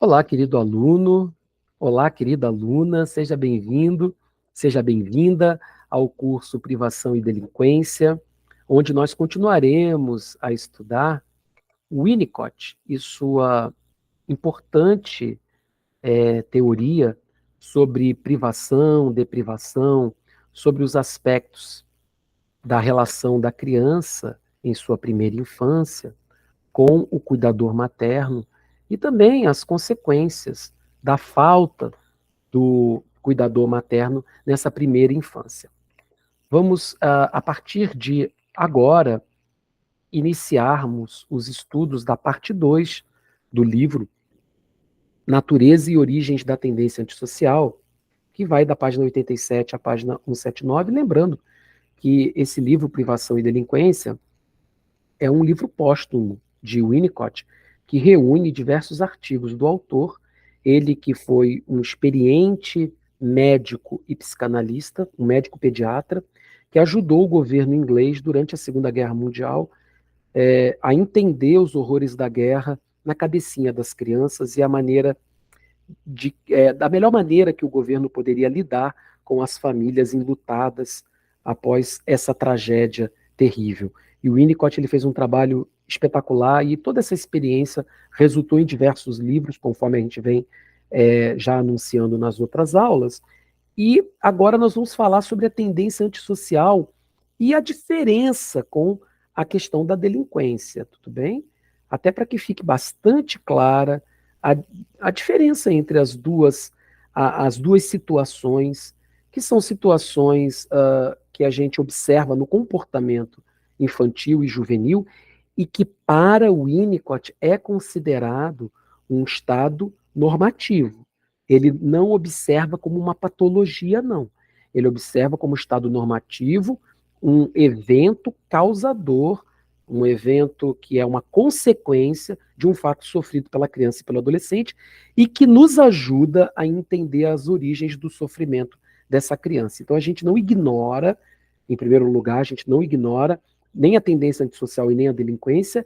Olá, querido aluno. Olá, querida aluna. Seja bem-vindo, seja bem-vinda ao curso Privação e Delinquência, onde nós continuaremos a estudar o Winnicott e sua importante teoria sobre privação, deprivação, sobre os aspectos da relação da criança em sua primeira infância com o cuidador materno e também as consequências da falta do cuidador materno nessa primeira infância. Vamos, a partir de agora, iniciarmos os estudos da parte 2 do livro Natureza e Origens da Tendência Antissocial, que vai da página 87 à página 179, lembrando que esse livro, Privação e Delinquência, é um livro póstumo de Winnicott, que reúne diversos artigos do autor, ele que foi um experiente médico e psicanalista, um médico pediatra, que ajudou o governo inglês durante a Segunda Guerra Mundial a entender os horrores da guerra na cabecinha das crianças e a maneira da melhor maneira que o governo poderia lidar com as famílias enlutadas após essa tragédia terrível. E o Winnicott ele fez um trabalho espetacular e toda essa experiência resultou em diversos livros, conforme a gente vem já anunciando nas outras aulas. E agora nós vamos falar sobre a tendência antissocial e a diferença com a questão da delinquência, tudo bem? Até para que fique bastante clara a diferença entre as duas situações, que são situações que a gente observa no comportamento infantil e juvenil, e que para o Winnicott é considerado um estado normativo. Ele não observa como uma patologia, não. Ele observa como estado normativo um evento causador, um evento que é uma consequência de um fato sofrido pela criança e pelo adolescente e que nos ajuda a entender as origens do sofrimento dessa criança. Então a gente não ignora, em primeiro lugar, a gente não ignora nem a tendência antissocial e nem a delinquência,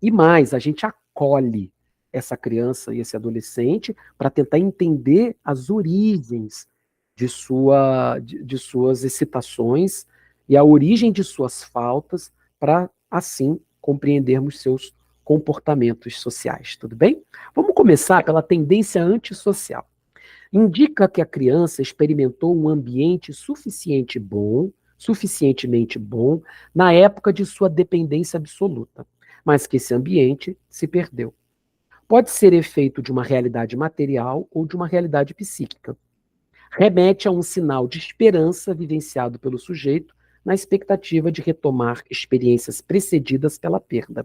e mais, a gente acolhe essa criança e esse adolescente para tentar entender as origens de suas excitações e a origem de suas faltas para, assim, compreendermos seus comportamentos sociais, tudo bem? Vamos começar pela tendência antissocial. Indica que a criança experimentou um ambiente suficientemente bom, na época de sua dependência absoluta, mas que esse ambiente se perdeu. Pode ser efeito de uma realidade material ou de uma realidade psíquica. Remete a um sinal de esperança vivenciado pelo sujeito na expectativa de retomar experiências precedidas pela perda.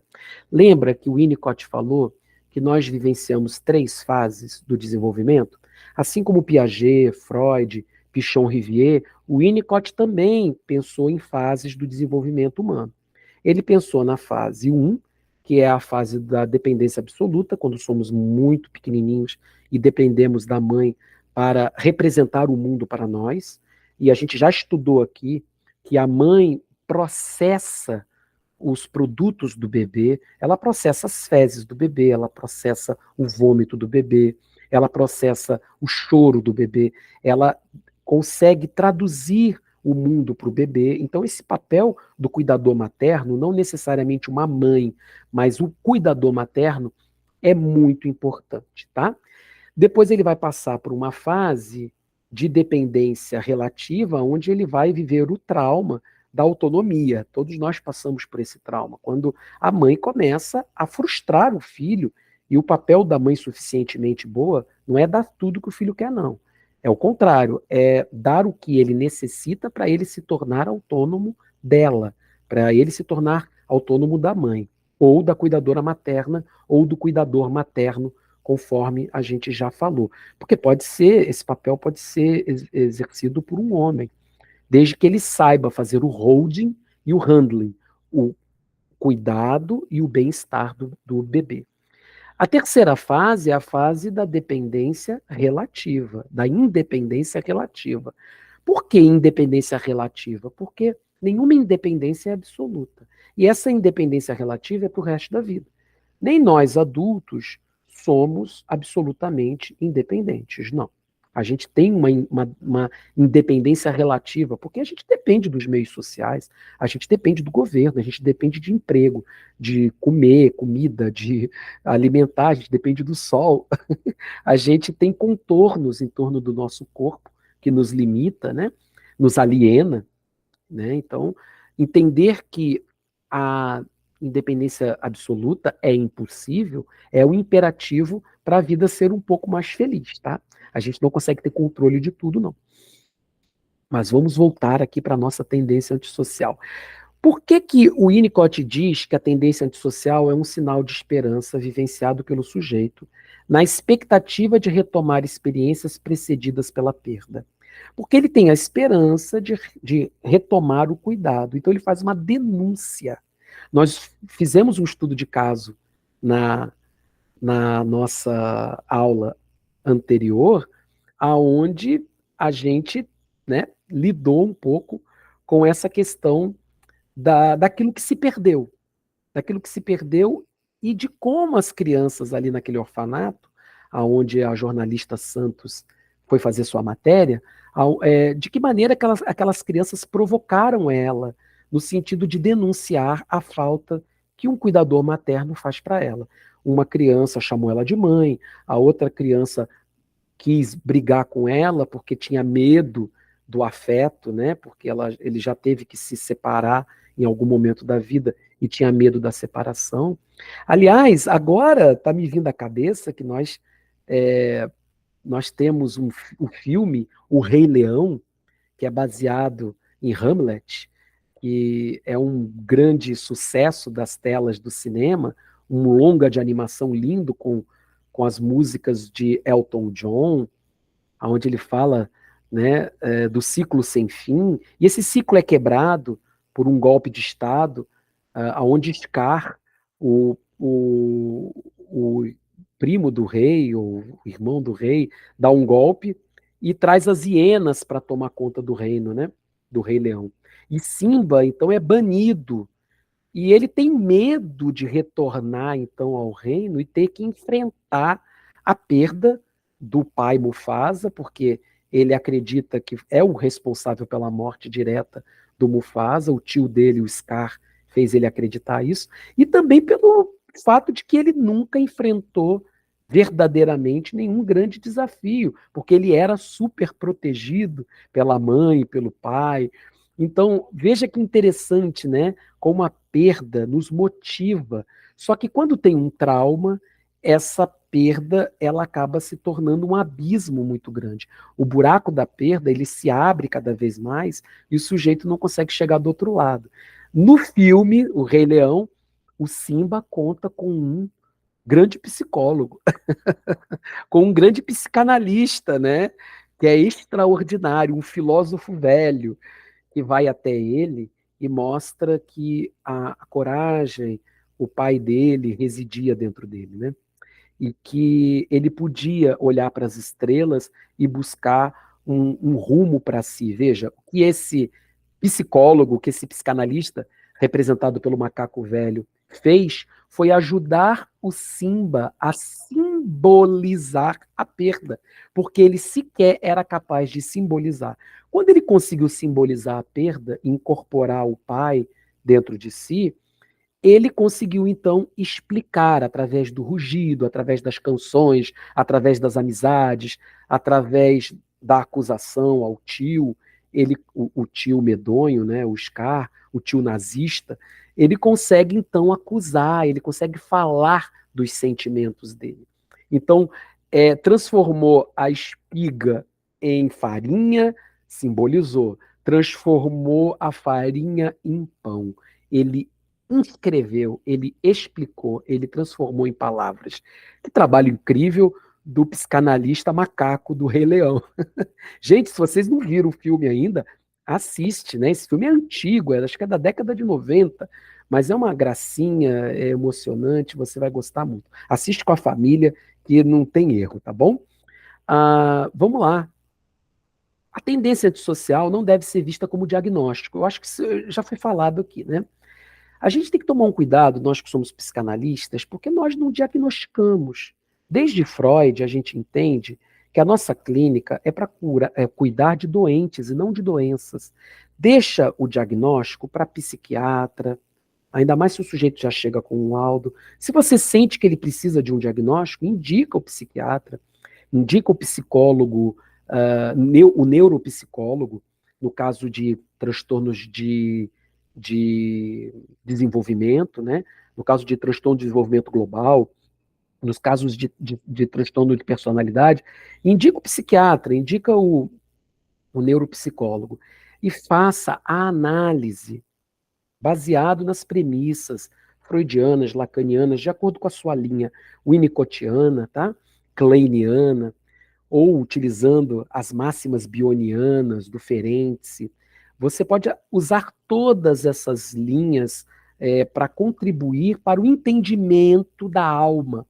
Lembra que o Winnicott falou que nós vivenciamos 3 fases do desenvolvimento? Assim como Piaget, Freud, Pichon-Rivière, o Winnicott também pensou em fases do desenvolvimento humano. Ele pensou na fase 1, que é a fase da dependência absoluta, quando somos muito pequenininhos e dependemos da mãe para representar o mundo para nós. E a gente já estudou aqui que a mãe processa os produtos do bebê, ela processa as fezes do bebê, ela processa o vômito do bebê, ela processa o choro do bebê, ela consegue traduzir o mundo para o bebê. Então, esse papel do cuidador materno, não necessariamente uma mãe, mas o cuidador materno, é muito importante, tá? Depois ele vai passar por uma fase de dependência relativa, onde ele vai viver o trauma da autonomia. Todos nós passamos por esse trauma, quando a mãe começa a frustrar o filho, e o papel da mãe suficientemente boa não é dar tudo que o filho quer, não. É o contrário, é dar o que ele necessita para ele se tornar autônomo dela, para ele se tornar autônomo da mãe, ou da cuidadora materna, ou do cuidador materno, conforme a gente já falou. Porque esse papel pode ser exercido por um homem, desde que ele saiba fazer o holding e o handling, o cuidado e o bem-estar do bebê. A terceira fase é a fase da dependência relativa, da independência relativa. Por que independência relativa? Porque nenhuma independência é absoluta. E essa independência relativa é para o resto da vida. Nem nós, adultos, somos absolutamente independentes, não. A gente tem uma independência relativa, porque a gente depende dos meios sociais, a gente depende do governo, a gente depende de emprego, de comer, comida, de alimentar, a gente depende do sol. A gente tem contornos em torno do nosso corpo que nos limita, né? Nos aliena, né? Então, entender que a independência absoluta é impossível é o imperativo para a vida ser um pouco mais feliz, tá? A gente não consegue ter controle de tudo, não. Mas vamos voltar aqui para a nossa tendência antissocial. Por que que o Winnicott diz que a tendência antissocial é um sinal de esperança vivenciado pelo sujeito, na expectativa de retomar experiências precedidas pela perda? Porque ele tem a esperança de retomar o cuidado. Então ele faz uma denúncia. Nós fizemos um estudo de caso na, na nossa aula anterior, aonde a gente, né, lidou um pouco com essa questão daquilo que se perdeu e de como as crianças ali naquele orfanato, aonde a jornalista Santos foi fazer sua matéria, de que maneira aquelas crianças provocaram ela, no sentido de denunciar a falta que um cuidador materno faz para ela. Uma criança chamou ela de mãe, a outra criança quis brigar com ela porque tinha medo do afeto, né? Porque ele já teve que se separar em algum momento da vida e tinha medo da separação. Aliás, agora está me vindo à cabeça que nós temos um filme, O Rei Leão, que é baseado em Hamlet, que é um grande sucesso das telas do cinema, um longa de animação lindo com as músicas de Elton John, onde ele fala, né, do ciclo sem fim, e esse ciclo é quebrado por um golpe de Estado, onde Scar, o primo do rei, ou o irmão do rei, dá um golpe e traz as hienas para tomar conta do reino, né, do Rei Leão. E Simba, então, é banido, e ele tem medo de retornar, então, ao reino e ter que enfrentar a perda do pai Mufasa, porque ele acredita que é o responsável pela morte direta do Mufasa, o tio dele, o Scar, fez ele acreditar isso, e também pelo fato de que ele nunca enfrentou verdadeiramente nenhum grande desafio, porque ele era super protegido pela mãe, pelo pai. Então, veja que interessante, né? Como a perda nos motiva. Só que quando tem um trauma, essa perda ela acaba se tornando um abismo muito grande. O buraco da perda ele se abre cada vez mais e o sujeito não consegue chegar do outro lado. No filme O Rei Leão, o Simba conta com um grande psicólogo, com um grande psicanalista, né? Que é extraordinário, um filósofo velho que vai até ele e mostra que a coragem, o pai dele residia dentro dele, né? E que ele podia olhar para as estrelas e buscar um rumo para si. Veja, o que esse psicólogo, que esse psicanalista, representado pelo macaco velho, fez foi ajudar o Simba a simbolizar a perda, porque ele sequer era capaz de simbolizar. Quando ele conseguiu simbolizar a perda, incorporar o pai dentro de si, ele conseguiu então explicar através do rugido, através das canções, através das amizades, através da acusação ao tio, o tio medonho, né, o Scar, o tio nazista, ele consegue então acusar, ele consegue falar dos sentimentos dele. Então, transformou a espiga em farinha, simbolizou, transformou a farinha em pão. Ele inscreveu, ele explicou, ele transformou em palavras. Que trabalho incrível do psicanalista macaco do Rei Leão. Gente, se vocês não viram o filme ainda, assiste, né? Esse filme é antigo, acho que é da década de 90, mas é uma gracinha, é emocionante, você vai gostar muito. Assiste com a família, que não tem erro, tá bom? Vamos lá. A tendência antissocial não deve ser vista como diagnóstico. Eu acho que isso já foi falado aqui, né? A gente tem que tomar um cuidado, nós que somos psicanalistas, porque nós não diagnosticamos. Desde Freud, a gente entende que a nossa clínica é para cuidar de doentes e não de doenças. Deixa o diagnóstico para psiquiatra, ainda mais se o sujeito já chega com um laudo. Se você sente que ele precisa de um diagnóstico, indica o psiquiatra, indica o psicólogo, o neuropsicólogo, no caso de transtornos de desenvolvimento, né? No caso de transtorno de desenvolvimento global, nos casos de transtorno de personalidade, indica o psiquiatra, indica o neuropsicólogo e faça a análise baseado nas premissas freudianas, lacanianas, de acordo com a sua linha winnicottiana, tá? Kleiniana, ou utilizando as máximas bionianas do Ferenczi. Você pode usar todas essas linhas para contribuir para o entendimento da alma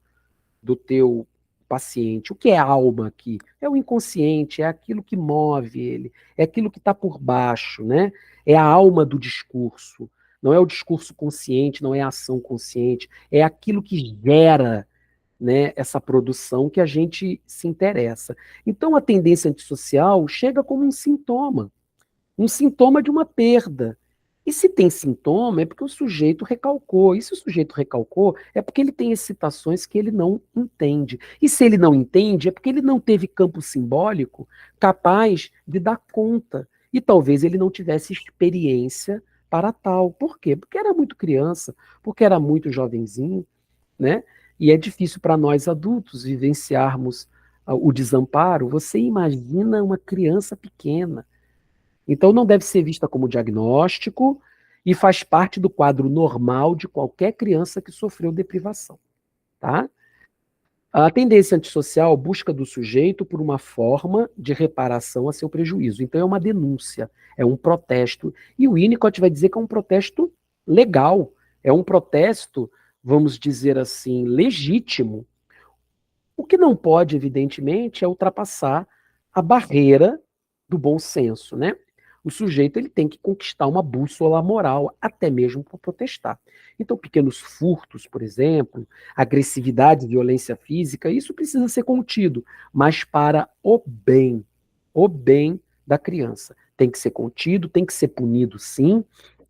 do teu paciente. O que é alma aqui? É o inconsciente, é aquilo que move ele, é aquilo que está por baixo, né? É a alma do discurso. Não é o discurso consciente, não é a ação consciente, é aquilo que gera, né, essa produção que a gente se interessa. Então a tendência antissocial chega como um sintoma de uma perda. E se tem sintoma, é porque o sujeito recalcou. E se o sujeito recalcou, é porque ele tem excitações que ele não entende. E se ele não entende, é porque ele não teve campo simbólico capaz de dar conta. E talvez ele não tivesse experiência para tal. Por quê? Porque era muito criança, porque era muito jovenzinho, né? E é difícil para nós adultos vivenciarmos o desamparo. Você imagina uma criança pequena. Então, não deve ser vista como diagnóstico e faz parte do quadro normal de qualquer criança que sofreu deprivação, tá? A tendência antissocial busca do sujeito por uma forma de reparação a seu prejuízo. Então, é uma denúncia, é um protesto. E o Winnicott vai dizer que é um protesto legal, é um protesto, vamos dizer assim, legítimo. O que não pode, evidentemente, é ultrapassar a barreira do bom senso, né? O sujeito ele tem que conquistar uma bússola moral, até mesmo para protestar. Então, pequenos furtos, por exemplo, agressividade, violência física, isso precisa ser contido, mas para o bem da criança. Tem que ser contido, tem que ser punido, sim,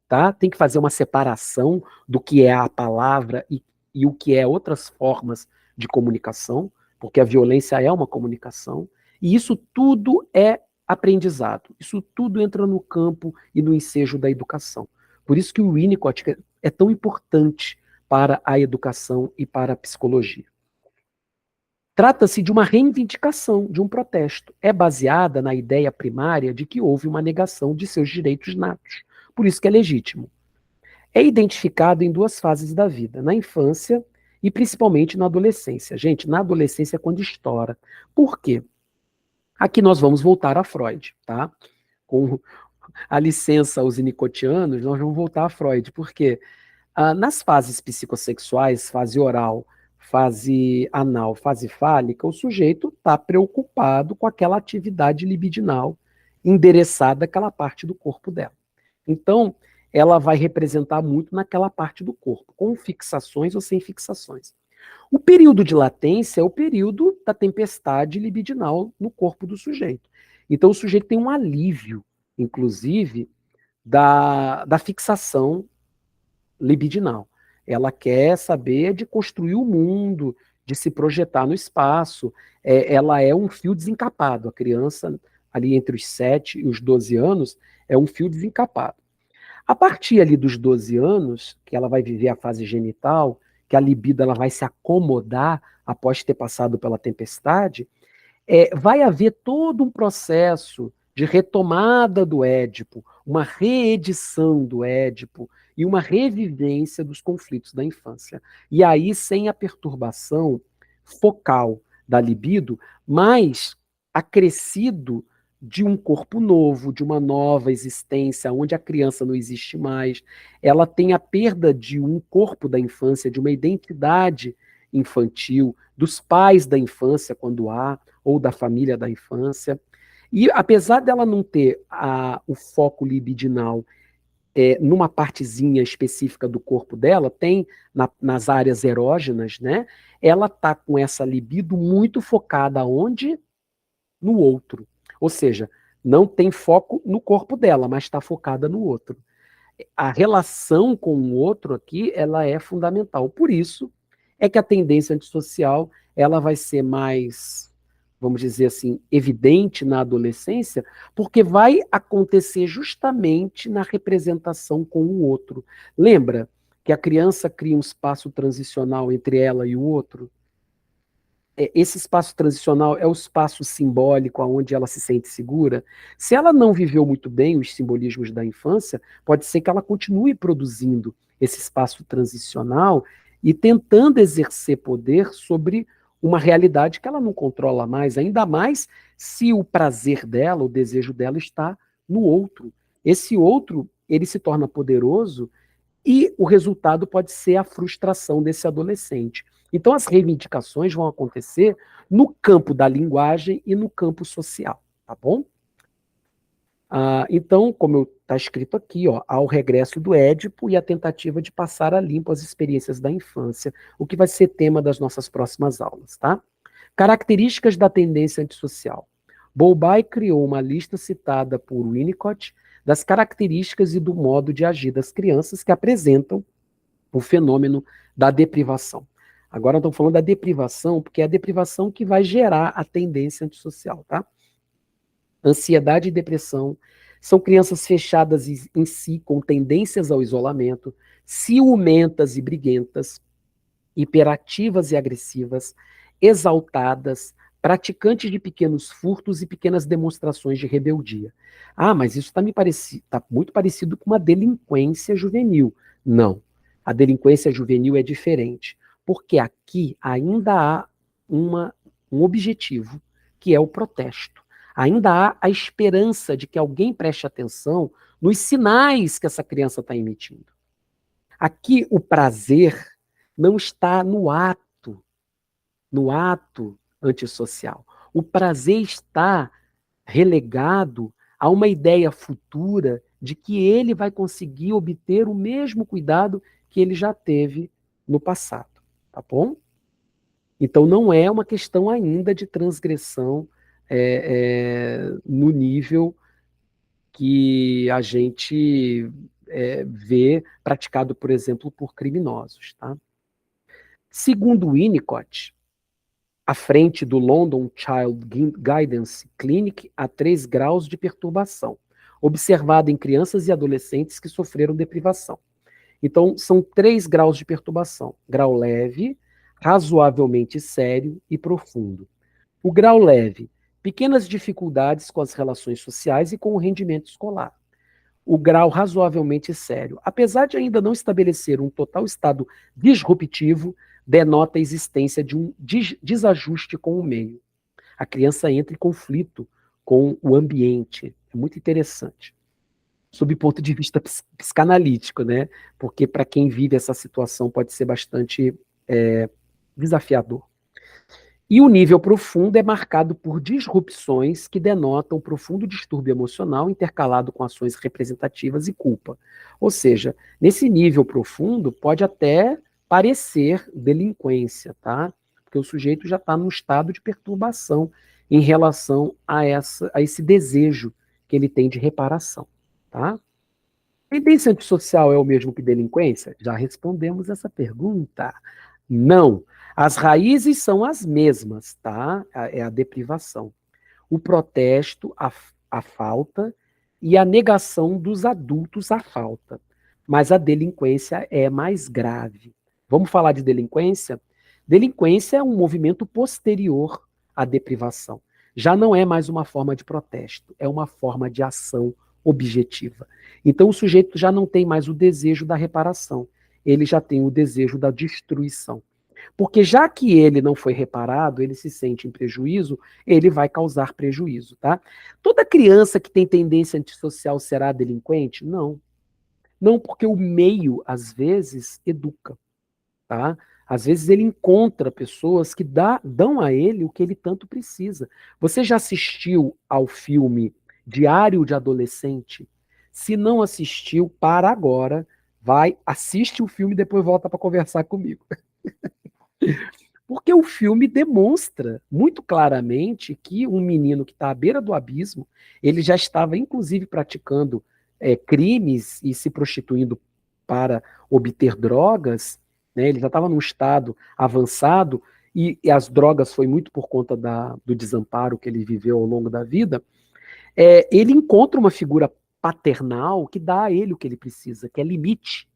tá? Tem que fazer uma separação do que é a palavra e o que é outras formas de comunicação, porque a violência é uma comunicação, e isso tudo é aprendizado. Isso tudo entra no campo e no ensejo da educação. Por isso que o Winnicott é tão importante para a educação e para a psicologia. Trata-se de uma reivindicação, de um protesto. É baseada na ideia primária de que houve uma negação de seus direitos natos. Por isso que é legítimo. É identificado em duas fases da vida, na infância e principalmente na adolescência. Gente, na adolescência é quando estoura. Por quê? Aqui nós vamos voltar a Freud, tá? Com a licença aos winnicottianos, nós vamos voltar a Freud, porque nas fases psicossexuais, fase oral, fase anal, fase fálica, o sujeito está preocupado com aquela atividade libidinal endereçada àquela parte do corpo dela. Então, ela vai representar muito naquela parte do corpo, com fixações ou sem fixações. O período de latência é o período da tempestade libidinal no corpo do sujeito. Então, o sujeito tem um alívio, inclusive, da fixação libidinal. Ela quer saber de construir o mundo, de se projetar no espaço. Ela é um fio desencapado. A criança, ali entre os 7 e os 12 anos, é um fio desencapado. A partir ali dos 12 anos, que ela vai viver a fase genital, que a libido ela vai se acomodar após ter passado pela tempestade, vai haver todo um processo de retomada do Édipo, uma reedição do Édipo e uma revivência dos conflitos da infância. E aí, sem a perturbação focal da libido, mas acrescido de um corpo novo, de uma nova existência, onde a criança não existe mais, ela tem a perda de um corpo da infância, de uma identidade infantil, dos pais da infância, quando há, ou da família da infância. E apesar dela não ter o foco libidinal numa partezinha específica do corpo dela, tem nas áreas erógenas, né? Ela tá com essa libido muito focada onde? No outro. Ou seja, não tem foco no corpo dela, mas está focada no outro. A relação com o outro aqui, ela é fundamental. Por isso é que a tendência antissocial, ela vai ser mais, vamos dizer assim, evidente na adolescência, porque vai acontecer justamente na representação com o outro. Lembra que a criança cria um espaço transicional entre ela e o outro? Esse espaço transicional é o espaço simbólico onde ela se sente segura. Se ela não viveu muito bem os simbolismos da infância, pode ser que ela continue produzindo esse espaço transicional e tentando exercer poder sobre uma realidade que ela não controla mais, ainda mais se o prazer dela, o desejo dela está no outro. Esse outro, ele se torna poderoso e o resultado pode ser a frustração desse adolescente. Então, as reivindicações vão acontecer no campo da linguagem e no campo social, tá bom? Então, como está escrito aqui, ó, há o regresso do Édipo e a tentativa de passar a limpo as experiências da infância, o que vai ser tema das nossas próximas aulas, tá? Características da tendência antissocial. Bowlby criou uma lista citada por Winnicott das características e do modo de agir das crianças que apresentam o fenômeno da deprivação. Agora estamos falando da deprivação, porque é a deprivação que vai gerar a tendência antissocial, tá? Ansiedade e depressão são crianças fechadas em si, com tendências ao isolamento, ciumentas e briguentas, hiperativas e agressivas, exaltadas, praticantes de pequenos furtos e pequenas demonstrações de rebeldia. Mas isso está muito parecido com uma delinquência juvenil. Não, a delinquência juvenil é diferente, porque aqui ainda há um objetivo, que é o protesto. Ainda há a esperança de que alguém preste atenção nos sinais que essa criança está emitindo. Aqui o prazer não está no ato antissocial. O prazer está relegado a uma ideia futura de que ele vai conseguir obter o mesmo cuidado que ele já teve no passado, tá bom? Então não é uma questão ainda de transgressão no nível que a gente vê praticado, por exemplo, por criminosos, tá? Segundo Winnicott, à frente do London Child Guidance Clinic, há 3 graus de perturbação, observada em crianças e adolescentes que sofreram deprivação. Então, são 3 graus de perturbação: grau leve, razoavelmente sério e profundo. O grau leve, pequenas dificuldades com as relações sociais e com o rendimento escolar. O grau razoavelmente sério, apesar de ainda não estabelecer um total estado disruptivo, denota a existência de um desajuste com o meio. A criança entra em conflito com o ambiente. É muito interessante. Sob o ponto de vista psicanalítico, né? Porque para quem vive essa situação pode ser bastante desafiador. E o nível profundo é marcado por disrupções que denotam profundo distúrbio emocional intercalado com ações representativas e culpa. Ou seja, nesse nível profundo pode até parecer delinquência, tá? Porque o sujeito já está num estado de perturbação em relação a esse desejo que ele tem de reparação, tá? Tendência antissocial é o mesmo que delinquência? Já respondemos essa pergunta. Não. As raízes são as mesmas, tá? É a deprivação. O protesto, a falta e a negação dos adultos à falta. Mas a delinquência é mais grave. Vamos falar de delinquência? Delinquência é um movimento posterior à deprivação. Já não é mais uma forma de protesto, é uma forma de ação objetiva. Então o sujeito já não tem mais o desejo da reparação, ele já tem o desejo da destruição. Porque já que ele não foi reparado, ele se sente em prejuízo, ele vai causar prejuízo, tá? Toda criança que tem tendência antissocial será delinquente? Não. Não, porque o meio, às vezes, educa, tá? Às vezes ele encontra pessoas que dão a ele o que ele tanto precisa. Você já assistiu ao filme Diário de Adolescente? Se não assistiu, para agora, vai, assiste o filme e depois volta para conversar comigo. Porque o filme demonstra muito claramente que um menino que está à beira do abismo, ele já estava, inclusive, praticando crimes e se prostituindo para obter drogas, né? Ele já estava num estado avançado, e as drogas foi muito por conta do desamparo que ele viveu ao longo da vida. Ele encontra uma figura paternal que dá a ele o que ele precisa, que é limite.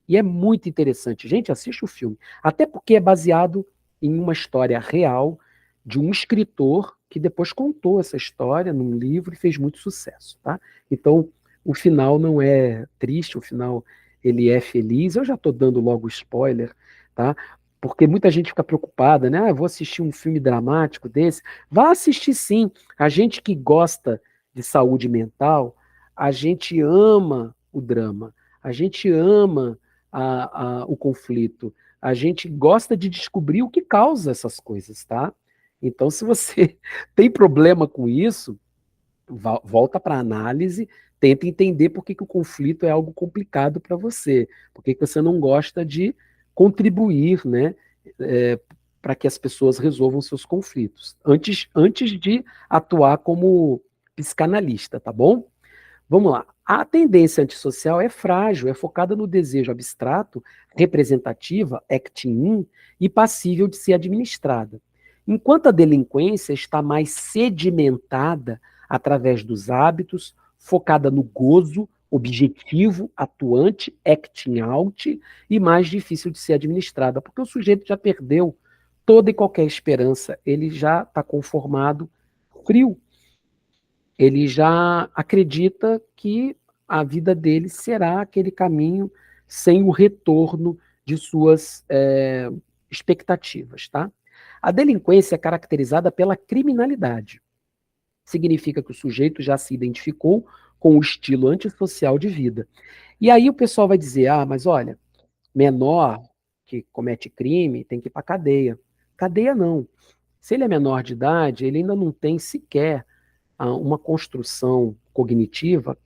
E é muito interessante. Gente, assiste o filme. Até porque é baseado em uma história real de um escritor que depois contou essa história num livro e fez muito sucesso, tá? Então, o final não é triste, o final ele é feliz. Eu já estou dando logo spoiler, tá? Porque muita gente fica preocupada, né? Ah, eu vou assistir um filme dramático desse. Vá assistir sim. A gente que gosta de saúde mental, a gente ama o drama, a gente ama o conflito. A gente gosta de descobrir o que causa essas coisas, tá? Então, se você tem problema com isso, volta para a análise, tenta entender por que o conflito é algo complicado para você, por que você não gosta de contribuir, né, para que as pessoas resolvam seus conflitos, antes de atuar como psicanalista, tá bom? Vamos lá. A tendência antissocial é frágil, é focada no desejo abstrato, representativa, acting-in, e passível de ser administrada. Enquanto a delinquência está mais sedimentada através dos hábitos, focada no gozo, objetivo, atuante, acting out, e mais difícil de ser administrada, porque o sujeito já perdeu toda e qualquer esperança, ele já está conformado, frio, ele já acredita que a vida dele será aquele caminho sem o retorno de suas expectativas, tá? A delinquência é caracterizada pela criminalidade. Significa que o sujeito já se identificou com o estilo antissocial de vida. E aí o pessoal vai dizer, ah, mas olha, menor que comete crime tem que ir para cadeia. Cadeia não. Se ele é menor de idade, ele ainda não tem sequer uma construção cognitiva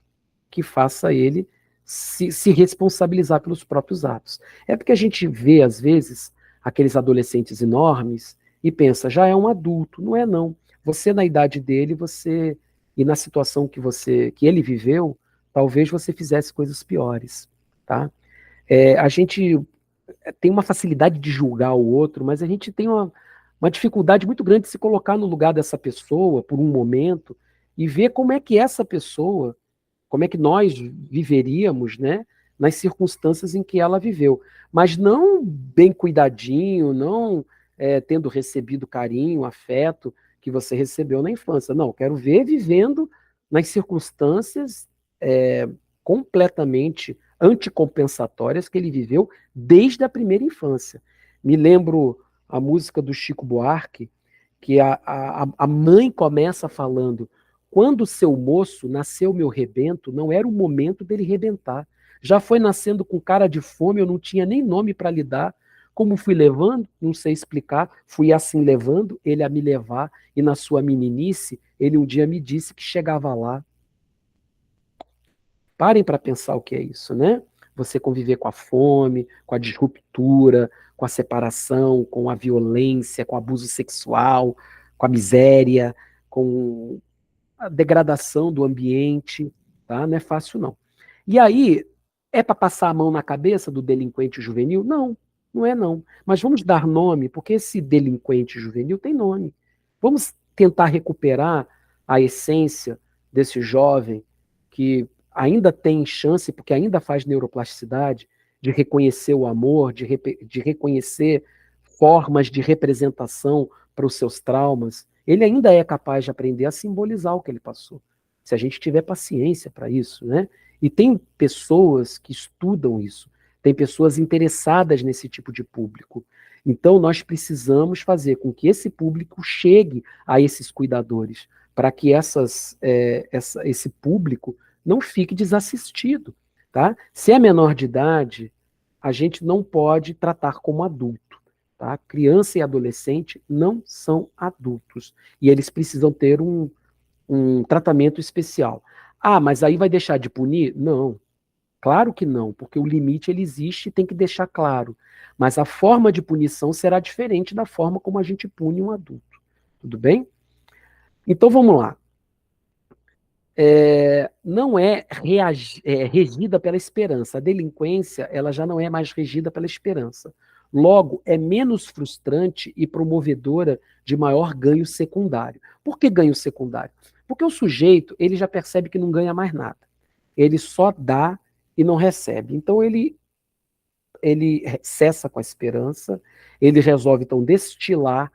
que faça ele se responsabilizar pelos próprios atos. É porque a gente vê, às vezes, aqueles adolescentes enormes e pensa, já é um adulto. Não é, não. Você, na idade dele, e na situação que ele viveu, talvez você fizesse coisas piores, tá? A gente tem uma facilidade de julgar o outro, mas a gente tem uma dificuldade muito grande de se colocar no lugar dessa pessoa por um momento e ver como é que essa pessoa, como é que nós viveríamos, né, nas circunstâncias em que ela viveu. Mas não bem cuidadinho, não tendo recebido carinho, afeto que você recebeu na infância. Não, quero ver vivendo nas circunstâncias completamente anticompensatórias que ele viveu desde a primeira infância. Me lembro a música do Chico Buarque, que a mãe começa falando: quando o seu moço nasceu meu rebento, não era o momento dele rebentar. Já foi nascendo com cara de fome, eu não tinha nem nome para lhe dar. Como fui levando, não sei explicar, fui assim levando, ele a me levar, e na sua meninice, ele um dia me disse que chegava lá. Parem para pensar o que é isso, né? Você conviver com a fome, com a disruptura, com a separação, com a violência, com o abuso sexual, com a miséria, com a degradação do ambiente, tá? Não é fácil, não. E aí, é para passar a mão na cabeça do delinquente juvenil? Não, não é não. Mas vamos dar nome, porque esse delinquente juvenil tem nome. Vamos tentar recuperar a essência desse jovem que ainda tem chance, porque ainda faz neuroplasticidade, de reconhecer o amor, de reconhecer formas de representação para os seus traumas. Ele ainda é capaz de aprender a simbolizar o que ele passou, se a gente tiver paciência para isso, né? E tem pessoas que estudam isso, tem pessoas interessadas nesse tipo de público. Então, nós precisamos fazer com que esse público chegue a esses cuidadores, para que esse público não fique desassistido, tá? Se é menor de idade, a gente não pode tratar como adulto, tá? Criança e adolescente não são adultos e eles precisam ter um tratamento especial. Ah, mas aí vai deixar de punir? Não, claro que não, porque o limite ele existe e tem que deixar claro. Mas a forma de punição será diferente da forma como a gente pune um adulto. Tudo bem? Então vamos lá. Não regida pela esperança. A delinquência ela já não é mais regida pela esperança. Logo, é menos frustrante e promovedora de maior ganho secundário. Por que ganho secundário? Porque o sujeito ele já percebe que não ganha mais nada. Ele só dá e não recebe. Então ele cessa com a esperança, ele resolve então destilar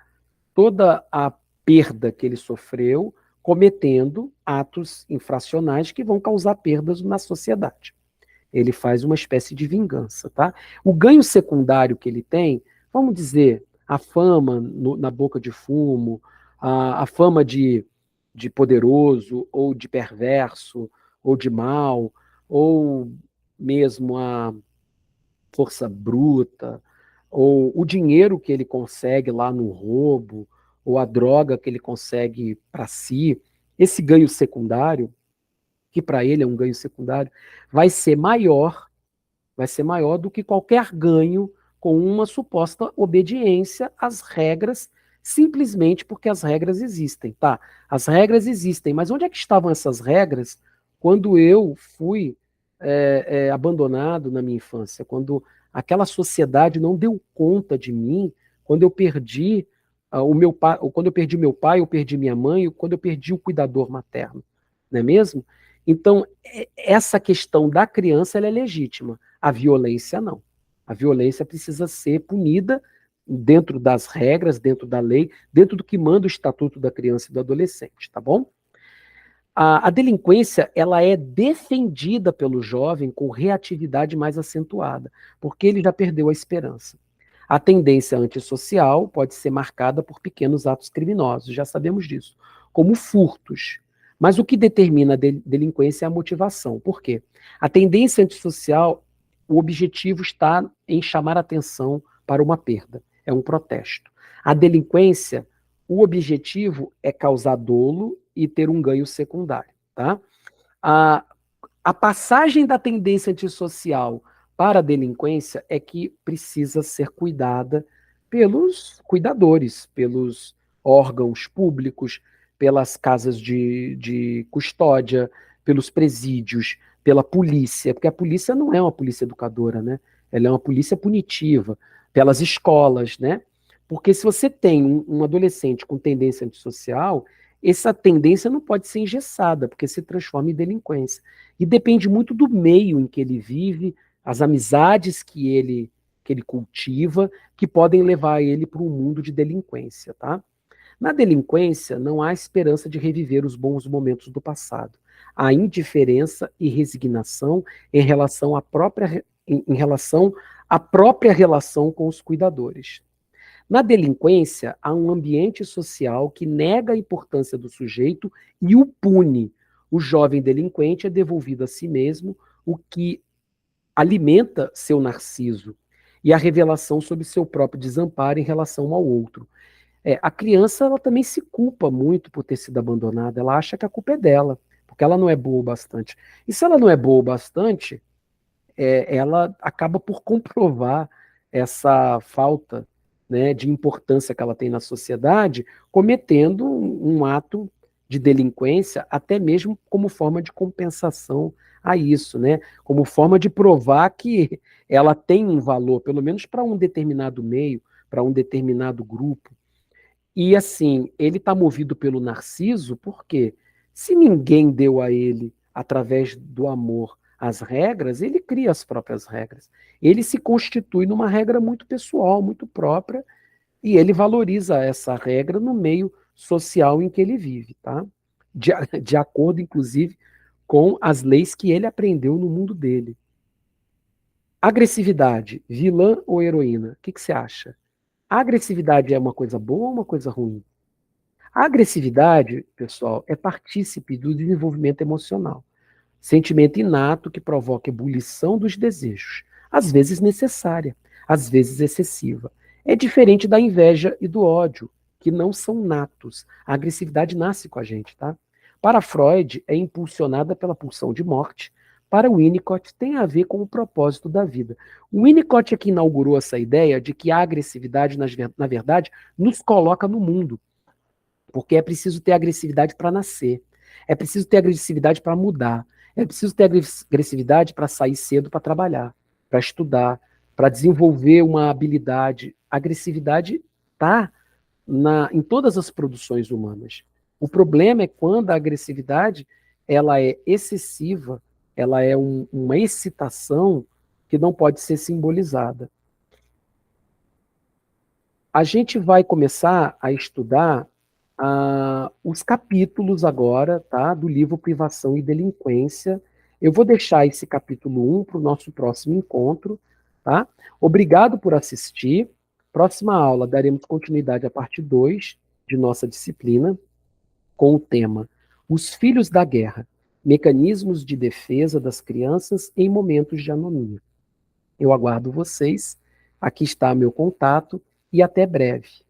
toda a perda que ele sofreu, cometendo atos infracionais que vão causar perdas na sociedade. Ele faz uma espécie de vingança, tá? O ganho secundário que ele tem, vamos dizer, a fama na boca de fumo, a fama de poderoso, ou de perverso, ou de mal, ou mesmo a força bruta, ou o dinheiro que ele consegue lá no roubo, ou a droga que ele consegue para si, esse ganho secundário, que para ele é um ganho secundário, vai ser maior, vai ser maior do que qualquer ganho com uma suposta obediência às regras, simplesmente porque as regras existem, tá? As regras existem, mas onde é que estavam essas regras quando eu fui abandonado na minha infância, quando aquela sociedade não deu conta de mim, quando eu perdi o meu pai, quando eu perdi meu pai, eu perdi minha mãe, quando eu perdi o cuidador materno, não é mesmo? Então, essa questão da criança ela é legítima, a violência não. A violência precisa ser punida dentro das regras, dentro da lei, dentro do que manda o Estatuto da Criança e do Adolescente, tá bom? A delinquência ela é defendida pelo jovem com reatividade mais acentuada, porque ele já perdeu a esperança. A tendência antissocial pode ser marcada por pequenos atos criminosos, já sabemos disso, como furtos. Mas o que determina a delinquência é a motivação. Por quê? A tendência antissocial, o objetivo está em chamar atenção para uma perda, é um protesto. A delinquência, o objetivo é causar dolo e ter um ganho secundário, tá? A, a passagem da tendência antissocial para a delinquência é que precisa ser cuidada pelos cuidadores, pelos órgãos públicos, pelas casas de custódia, pelos presídios, pela polícia, porque a polícia não é uma polícia educadora, né? Ela é uma polícia punitiva, pelas escolas, né? Porque se você tem um adolescente com tendência antissocial, essa tendência não pode ser engessada, porque se transforma em delinquência. E depende muito do meio em que ele vive, as amizades que ele cultiva, que podem levar ele para um mundo de delinquência, tá? Na delinquência, não há esperança de reviver os bons momentos do passado. Há indiferença e resignação em relação em relação à própria relação com os cuidadores. Na delinquência, há um ambiente social que nega a importância do sujeito e o pune. O jovem delinquente é devolvido a si mesmo, o que alimenta seu narciso e a revelação sobre seu próprio desamparo em relação ao outro. A criança ela também se culpa muito por ter sido abandonada, ela acha que a culpa é dela, porque ela não é boa o bastante. E se ela não é boa o bastante, ela acaba por comprovar essa falta, né, de importância que ela tem na sociedade, cometendo um ato de delinquência, até mesmo como forma de compensação a isso, né, como forma de provar que ela tem um valor, pelo menos para um determinado meio, para um determinado grupo. E assim, ele está movido pelo narciso, porque se ninguém deu a ele, através do amor, as regras, ele cria as próprias regras. Ele se constitui numa regra muito pessoal, muito própria, e ele valoriza essa regra no meio social em que ele vive, tá? De acordo, inclusive, com as leis que ele aprendeu no mundo dele. Agressividade, vilã ou heroína? O que você acha? A agressividade é uma coisa boa ou uma coisa ruim? A agressividade, pessoal, é partícipe do desenvolvimento emocional. Sentimento inato que provoca ebulição dos desejos, às vezes necessária, às vezes excessiva. É diferente da inveja e do ódio, que não são natos. A agressividade nasce com a gente, tá? Para Freud, é impulsionada pela pulsão de morte. Para Winnicott, tem a ver com o propósito da vida. O Winnicott é que inaugurou essa ideia de que a agressividade, na verdade, nos coloca no mundo. Porque é preciso ter agressividade para nascer. É preciso ter agressividade para mudar. É preciso ter agressividade para sair cedo para trabalhar, para estudar, para desenvolver uma habilidade. A agressividade está em todas as produções humanas. O problema é quando a agressividade ela é excessiva, ela é uma excitação que não pode ser simbolizada. A gente vai começar a estudar os capítulos agora, tá, do livro Privação e Delinquência. Eu vou deixar esse capítulo 1 para o nosso próximo encontro, tá? Obrigado por assistir. Próxima aula daremos continuidade à parte 2 de nossa disciplina, com o tema Os Filhos da Guerra, Mecanismos de Defesa das Crianças em Momentos de Anomia. Eu aguardo vocês, aqui está meu contato e até breve.